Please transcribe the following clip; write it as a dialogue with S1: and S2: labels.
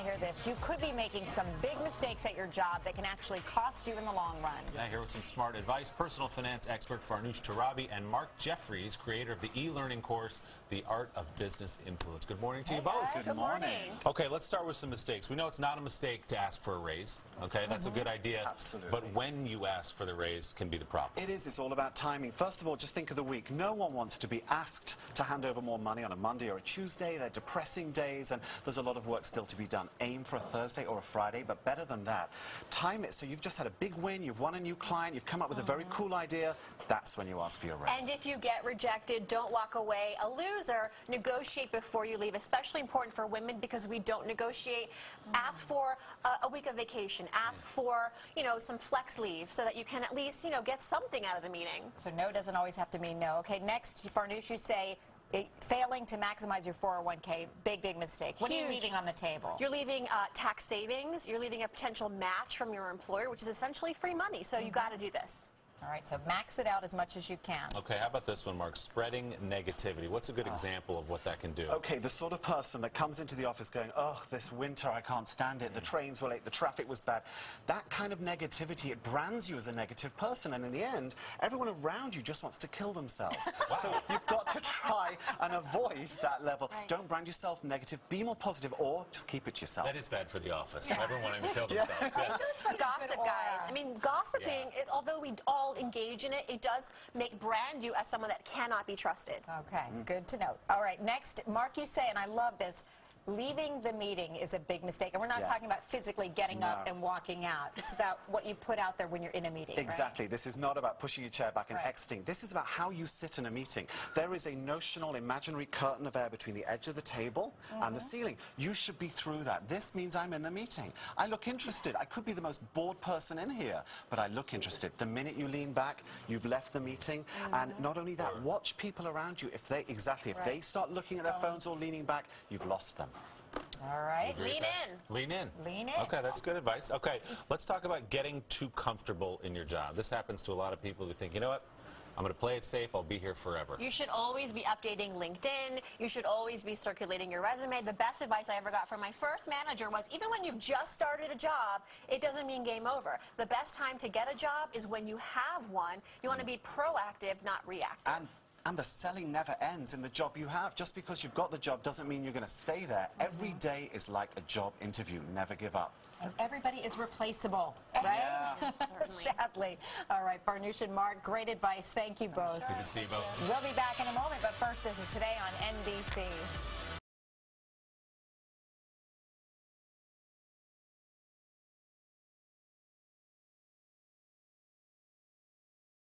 S1: to hear this. You could be making some big mistakes at your job that can actually cost you in the long run.
S2: Yeah, here with some smart advice, personal finance expert Farnoosh Torabi and Mark Jeffries, creator of the e-learning course, The Art of Business Influence. Good morning to you both.
S1: Good morning.
S2: Okay, let's start with some mistakes. We know it's not a mistake to ask for a raise. Okay, that's a good idea.
S3: Absolutely.
S2: But when you ask for the raise can be the problem.
S3: It is. It's all about timing. First of all, just think of the week. No one wants to be asked to hand over more money on a Monday or a Tuesday. They're depressing days, and there's a lot of work still to be done. Aim for a Thursday or a Friday, but better than that, time it so you've just had a big win, you've won a new client, you've come up with a very cool idea. That's when you ask for your raise.
S4: And if you get rejected, don't walk away a loser. Negotiate before you leave, especially important for women because we don't negotiate. Ask for a week of vacation. Ask for, some flex leave so that you can at least, get something out of the meeting.
S1: So no doesn't always have to mean no. Okay, next, Farnoosh, you say failing to maximize your 401k, big mistake. What are you leaving on the table?
S4: You're leaving tax savings. You're leaving a potential match from your employer, which is essentially free money. So you got to do this.
S1: All right, so max it out as much as you can.
S2: Okay, how about this one, Mark? Spreading negativity. What's a good example of what that can do?
S3: Okay, the sort of person that comes into the office going, oh, this winter I can't stand it, the trains were late, the traffic was bad. That kind of negativity, it brands you as a negative person, and in the end, everyone around you just wants to kill themselves.
S2: Wow.
S3: So you've got to try and avoid that level.
S4: Right.
S3: Don't brand yourself negative, be more positive, or just keep it to yourself.
S2: That is bad for the office. Everyone wanting to kill themselves.
S4: I think it's for gossip, guys. I mean, gossiping, although we all engage in it, it does brand you as someone that cannot be trusted.
S1: Okay, good to know. All right, next, Mark, you say, and I love this, leaving the meeting is a big mistake. And we're not talking about physically getting up and walking out. It's about what you put out there when you're in a meeting.
S3: Exactly.
S1: Right?
S3: This is not about pushing your chair back and exiting. This is about how you sit in a meeting. There is a notional, imaginary curtain of air between the edge of the table and the ceiling. You should be through that. This means I'm in the meeting. I look interested. I could be the most bored person in here, but I look interested. The minute you lean back, you've left the meeting. And not only that, watch people around you. If they they start looking at their phones or leaning back, you've lost them.
S1: All right.
S4: Lean in.
S2: Lean in.
S1: Lean in.
S2: Okay, that's good advice. Okay, let's talk about getting too comfortable in your job. This happens to a lot of people who think, you know what? I'm going to play it safe. I'll be here forever.
S4: You should always be updating LinkedIn. You should always be circulating your resume. The best advice I ever got from my first manager was, even when you've just started a job, it doesn't mean game over. The best time to get a job is when you have one. You want to be proactive, not reactive.
S3: And the selling never ends in the job you have. Just because you've got the job doesn't mean you're going to stay there. Every day is like a job interview. Never give up.
S1: And everybody is replaceable, right?
S3: Yeah.
S4: Certainly.
S1: Sadly. All right, Farnoosh and Mark, great advice. Thank you both.
S2: Good to see you both.
S1: We'll be back in a moment, but first, this is Today on NBC.